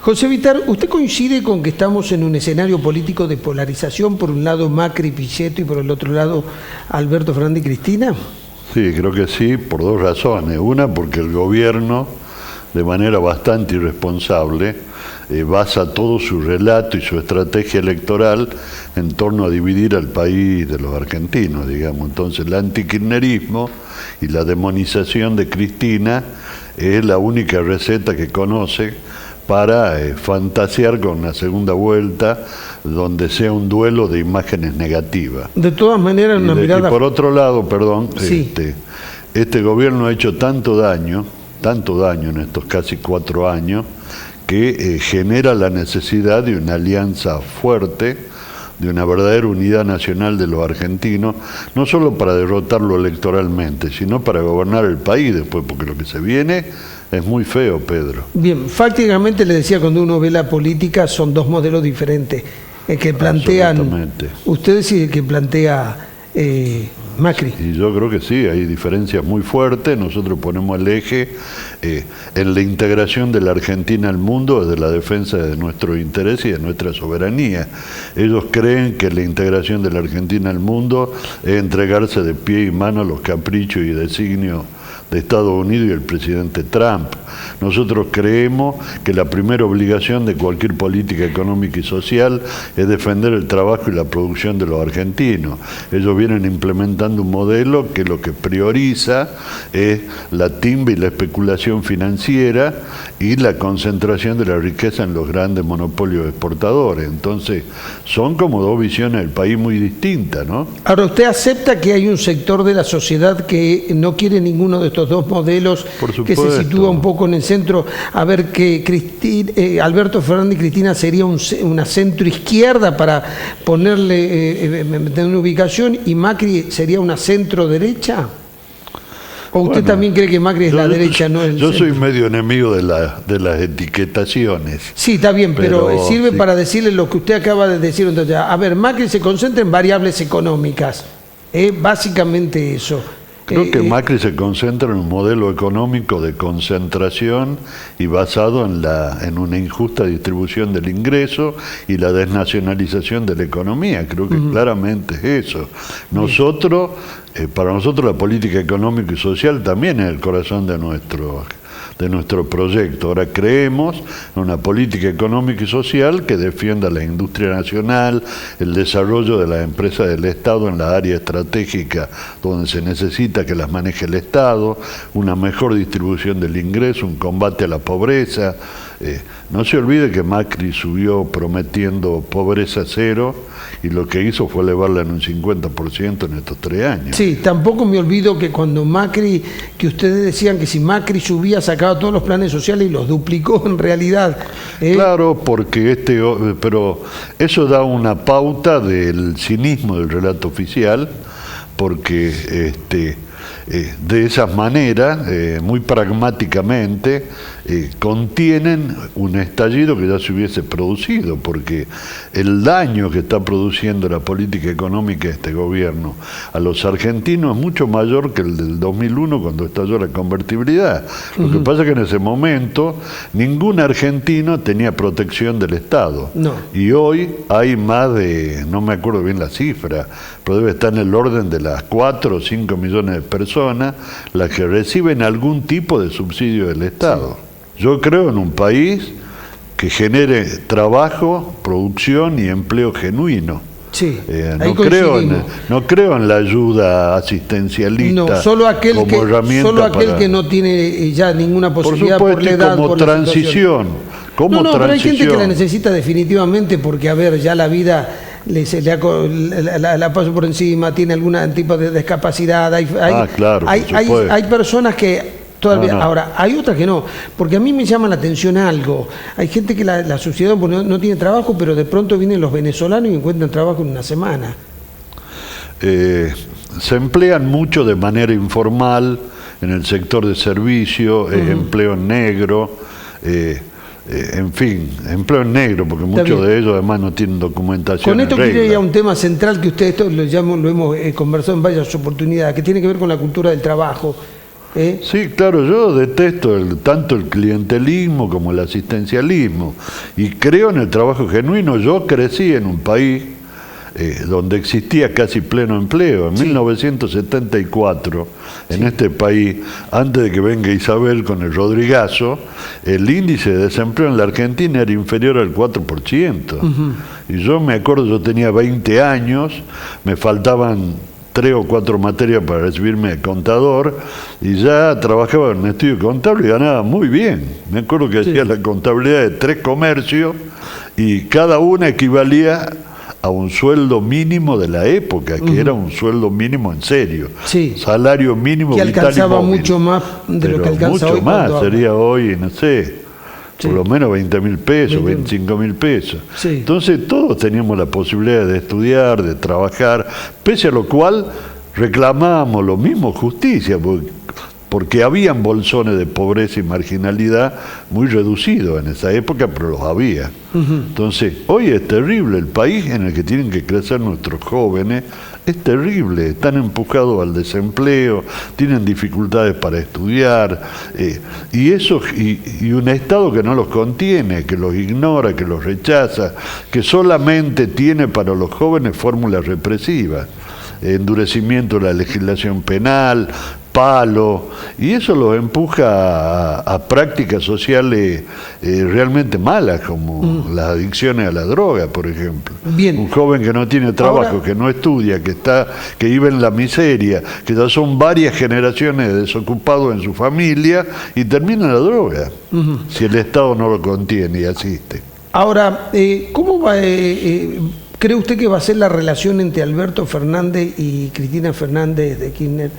José Vittar, ¿usted coincide con que estamos en un escenario político de polarización? Por un lado Macri, Pichetto y por el otro lado Alberto Fernández y Cristina. Sí, creo que sí, por dos razones. Una, porque el gobierno, de manera bastante irresponsable, basa todo su relato y su estrategia electoral en torno a dividir al país de los argentinos, digamos. Entonces el antikirchnerismo y la demonización de Cristina es la única receta que conoce para fantasear con una segunda vuelta donde sea un duelo de imágenes negativas. De todas maneras, una mirada... Y por otro lado, perdón, sí. Este gobierno ha hecho tanto daño en estos casi 4 años, que genera la necesidad de una alianza fuerte, de una verdadera unidad nacional de los argentinos, no solo para derrotarlo electoralmente, sino para gobernar el país después, porque lo que se viene es muy feo, Pedro. Bien, prácticamente le decía, cuando uno ve la política son dos modelos diferentes, el que plantean ustedes y el que plantea Macri. Y yo creo que sí, hay diferencias muy fuertes. Nosotros ponemos el eje en la integración de la Argentina al mundo, desde la defensa de nuestro interés y de nuestra soberanía. Ellos creen que la integración de la Argentina al mundo es entregarse de pie y mano a los caprichos y designios de Estados Unidos y el presidente Trump. Nosotros creemos que la primera obligación de cualquier política económica y social es defender el trabajo y la producción de los argentinos. Ellos vienen implementando un modelo que lo que prioriza es la timba y la especulación financiera y la concentración de la riqueza en los grandes monopolios exportadores. Entonces, son como dos visiones del país muy distintas, ¿no? Ahora, ¿usted acepta que hay un sector de la sociedad que no quiere ninguno de estos dos modelos, que se sitúa un poco en el centro? A ver, que Alberto Fernández y Cristina sería una centro izquierda, para ponerle meter una ubicación, y Macri sería una centro derecha. ¿O usted también cree que Macri es la derecha, no el Yo centro? soy medio enemigo de las etiquetaciones. Sí, está bien, pero sirve sí, para decirle lo que usted acaba de decir. Entonces, a ver, Macri se concentra en variables económicas, básicamente eso. Creo que Macri se concentra en un modelo económico de concentración y basado en una injusta distribución del ingreso y la desnacionalización de la economía. Creo que claramente es eso. Nosotros, para nosotros la política económica y social también es el corazón de nuestro proyecto. Ahora creemos en una política económica y social que defienda la industria nacional, el desarrollo de las empresas del Estado en la área estratégica donde se necesita que las maneje el Estado, una mejor distribución del ingreso, un combate a la pobreza. No se olvide que Macri subió prometiendo pobreza cero y lo que hizo fue elevarla en un 50% en estos 3 años. Sí, tampoco me olvido que cuando Macri, que ustedes decían que si Macri subía sacaba todos los planes sociales y los duplicó en realidad. Claro, porque pero eso da una pauta del cinismo del relato oficial, porque de esas maneras, muy pragmáticamente, contienen un estallido que ya se hubiese producido, porque el daño que está produciendo la política económica de este gobierno a los argentinos es mucho mayor que el del 2001, cuando estalló la convertibilidad. Lo que pasa es que en ese momento ningún argentino tenía protección del Estado. No. Y hoy hay más de, no me acuerdo bien la cifra, pero debe estar en el orden de las 4 o 5 millones de personas las que reciben algún tipo de subsidio del Estado. Sí. Yo creo en un país que genere trabajo, producción y empleo genuino. Sí, no creo en la ayuda asistencialista, no, solo aquel como herramienta solo aquel que no tiene ya ninguna posibilidad, por supuesto, por la edad, como por transición. Pero hay gente que la necesita definitivamente, porque a ver, ya la vida la paso por encima, tiene algún tipo de discapacidad. Hay personas que todavía, ahora, hay otras que no, porque a mí me llama la atención algo. Hay gente que la sociedad no tiene trabajo, pero de pronto vienen los venezolanos y encuentran trabajo en una semana. Se emplean mucho de manera informal en el sector de servicio, empleo en negro, en fin, empleo en negro, porque muchos de ellos además no tienen documentación. Con esto quiero ir a un tema central que ustedes lo hemos conversado en varias oportunidades, que tiene que ver con la cultura del trabajo. Sí, claro, yo detesto tanto el clientelismo como el asistencialismo y creo en el trabajo genuino. Yo crecí en un país donde existía casi pleno empleo. En 1974, en este país, antes de que venga Isabel con el Rodrigazo, el índice de desempleo en la Argentina era inferior al 4%. Y yo me acuerdo, yo tenía 20 años, me faltaban 3 o 4 materias para recibirme de contador y ya trabajaba en un estudio contable y ganaba muy bien. Me acuerdo que hacía la contabilidad de 3 comercios y cada una equivalía a un sueldo mínimo de la época, que era un sueldo mínimo en serio. Salario mínimo que vital alcanzaba y móvil. Mucho más de lo que alcanza mucho hoy. Más, sería hoy, no sé, por lo menos 20.000 pesos, 25.000 pesos. Entonces todos teníamos la posibilidad de estudiar, de trabajar, pese a lo cual reclamábamos lo mismo, justicia, porque habían bolsones de pobreza y marginalidad muy reducidos en esa época, pero los había. Entonces, hoy es terrible el país en el que tienen que crecer nuestros jóvenes, es terrible, están empujados al desempleo, tienen dificultades para estudiar, y un Estado que no los contiene, que los ignora, que los rechaza, que solamente tiene para los jóvenes fórmulas represivas, endurecimiento de la legislación penal, palo, y eso los empuja a prácticas sociales realmente malas, como las adicciones a la droga, por ejemplo. Un joven que no tiene trabajo, que no estudia, que vive en la miseria, que ya son varias generaciones de desocupados en su familia, y termina en la droga, si el Estado no lo contiene y asiste. Ahora, ¿cómo va... ¿cree usted que va a ser la relación entre Alberto Fernández y Cristina Fernández de Kirchner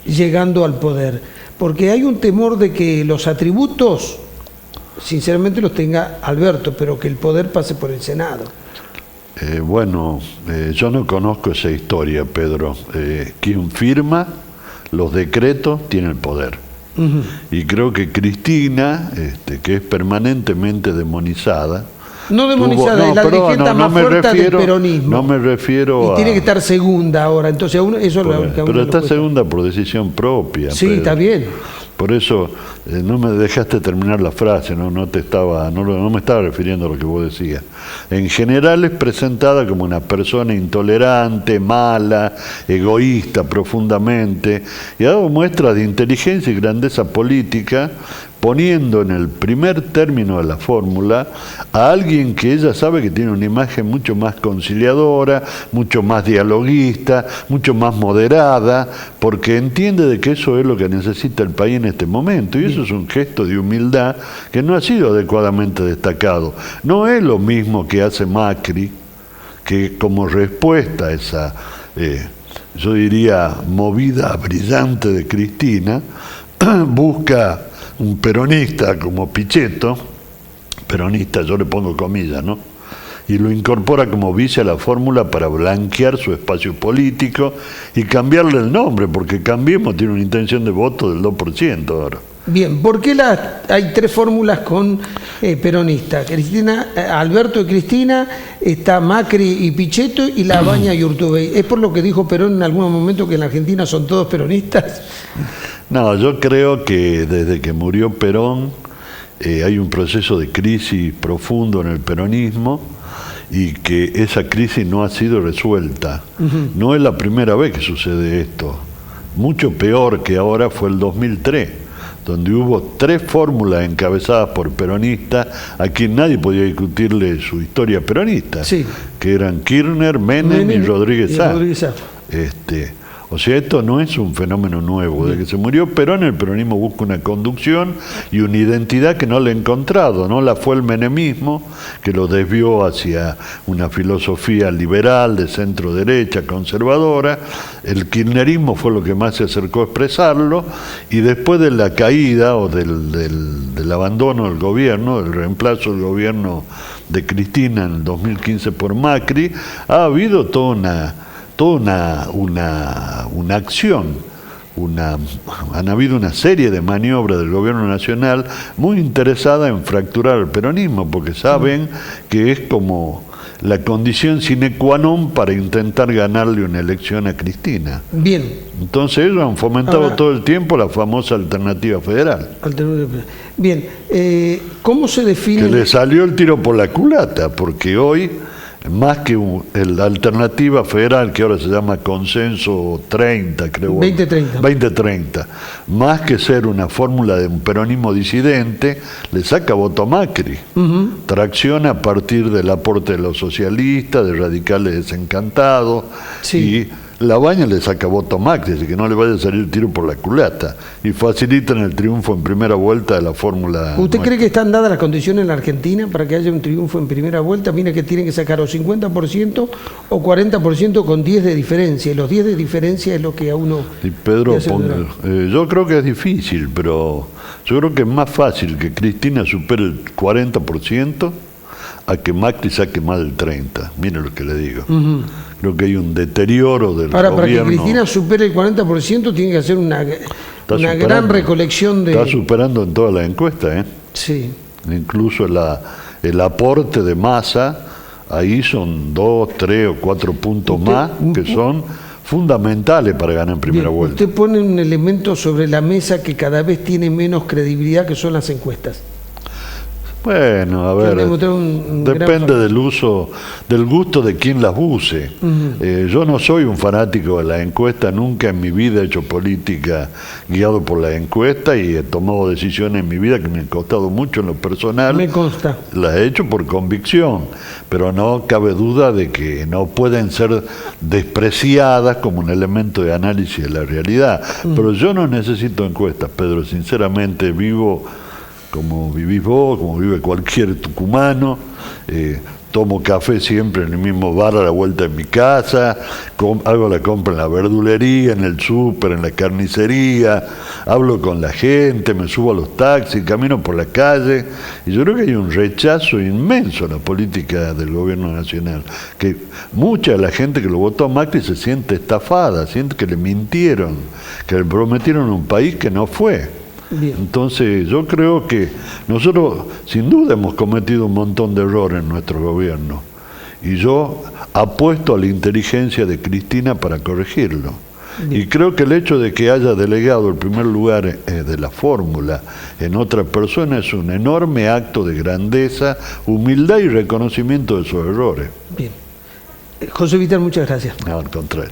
llegando al poder? Porque hay un temor de que los atributos, sinceramente, los tenga Alberto, pero que el poder pase por el Senado. Yo no conozco esa historia, Pedro. Quien firma los decretos tiene el poder. Y creo que Cristina, que es permanentemente demonizada, no demonizada, es la dirigente más fuerte del peronismo. No me refiero y tiene que estar segunda ahora, entonces eso pero está segunda por decisión propia. Sí, está bien. Por eso no me dejaste terminar la frase, no me estaba refiriendo a lo que vos decías. En general es presentada como una persona intolerante, mala, egoísta profundamente, y ha dado muestras de inteligencia y grandeza política, poniendo en el primer término de la fórmula a alguien que ella sabe que tiene una imagen mucho más conciliadora, mucho más dialoguista, mucho más moderada, porque entiende de que eso es lo que necesita el país en este momento, y eso es un gesto de humildad que no ha sido adecuadamente destacado. No es lo mismo que hace Macri, que como respuesta a esa, yo diría, movida brillante de Cristina, busca un peronista como Pichetto, peronista yo le pongo comillas, ¿no? Y lo incorpora como vice a la fórmula para blanquear su espacio político y cambiarle el nombre, porque Cambiemos tiene una intención de voto del 2% ahora. Bien, ¿por qué hay 3 fórmulas con peronistas? Alberto y Cristina, está Macri y Pichetto y Labaña y Urtubey. ¿Es por lo que dijo Perón en algún momento que en la Argentina son todos peronistas? No, yo creo que desde que murió Perón hay un proceso de crisis profundo en el peronismo y que esa crisis no ha sido resuelta. No es la primera vez que sucede esto. Mucho peor que ahora fue el 2003, donde hubo 3 fórmulas encabezadas por peronistas a quien nadie podía discutirle su historia peronista, que eran Kirchner, Menem y Rodríguez Sá. O sea, esto no es un fenómeno nuevo. Desde que se murió Perón, el peronismo busca una conducción y una identidad que no le ha encontrado. No la fue el menemismo, que lo desvió hacia una filosofía liberal, de centro derecha, conservadora. El kirchnerismo fue lo que más se acercó a expresarlo. Y después de la caída o del abandono del gobierno, del reemplazo del gobierno de Cristina en el 2015 por Macri, ha habido toda una acción, han habido una serie de maniobras del gobierno nacional muy interesada en fracturar el peronismo, porque saben que es como la condición sine qua non para intentar ganarle una elección a Cristina. Bien. Entonces ellos han fomentado todo el tiempo la famosa alternativa federal. Bien, ¿cómo se define? Que le salió el tiro por la culata, porque hoy, más que la alternativa federal, que ahora se llama Consenso 30, creo. 2030. Más que ser una fórmula de un peronismo disidente, le saca voto a Macri. Tracciona a partir del aporte de los socialistas, de radicales desencantados, y la baña le saca voto a Macri, así que no le vaya a salir tiro por la culata. Y facilitan el triunfo en primera vuelta de la fórmula. ¿Usted cree que están dadas las condiciones en la Argentina para que haya un triunfo en primera vuelta? Mira que tienen que sacar o 50% o 40% con 10 de diferencia. Y los 10 de diferencia es lo que a uno... Y Pedro, yo creo que es difícil, pero yo creo que es más fácil que Cristina supere el 40% a que Macri saque más del 30%. Mire lo que le digo. Creo que hay un deterioro del gobierno. Para que Cristina supere el 40% tiene que hacer una gran recolección de... Está superando en todas las encuestas, ¿eh? Sí. Incluso el aporte de Massa, ahí son 2, 3 o 4 puntos más que son fundamentales para ganar en primera vuelta. Usted pone un elemento sobre la mesa que cada vez tiene menos credibilidad, que son las encuestas. Bueno, a ver, depende del gusto de quien las use. Yo no soy un fanático de la encuesta, nunca en mi vida he hecho política guiado por la encuesta y he tomado decisiones en mi vida que me han costado mucho en lo personal. Me consta. Las he hecho por convicción, pero no cabe duda de que no pueden ser despreciadas como un elemento de análisis de la realidad. Pero yo no necesito encuestas, Pedro, sinceramente vivo como vivís vos, como vive cualquier tucumano, tomo café siempre en el mismo bar a la vuelta de mi casa, hago la compra en la verdulería, en el súper, en la carnicería, hablo con la gente, me subo a los taxis, camino por la calle, y yo creo que hay un rechazo inmenso a la política del gobierno nacional, que mucha de la gente que lo votó a Macri se siente estafada, siente que le mintieron, que le prometieron un país que no fue. Bien. Entonces yo creo que nosotros sin duda hemos cometido un montón de errores en nuestro gobierno y yo apuesto a la inteligencia de Cristina para corregirlo. Bien. Y creo que el hecho de que haya delegado el primer lugar de la fórmula en otra persona es un enorme acto de grandeza, humildad y reconocimiento de sus errores. Bien. José Vital, muchas gracias. No, al contrario.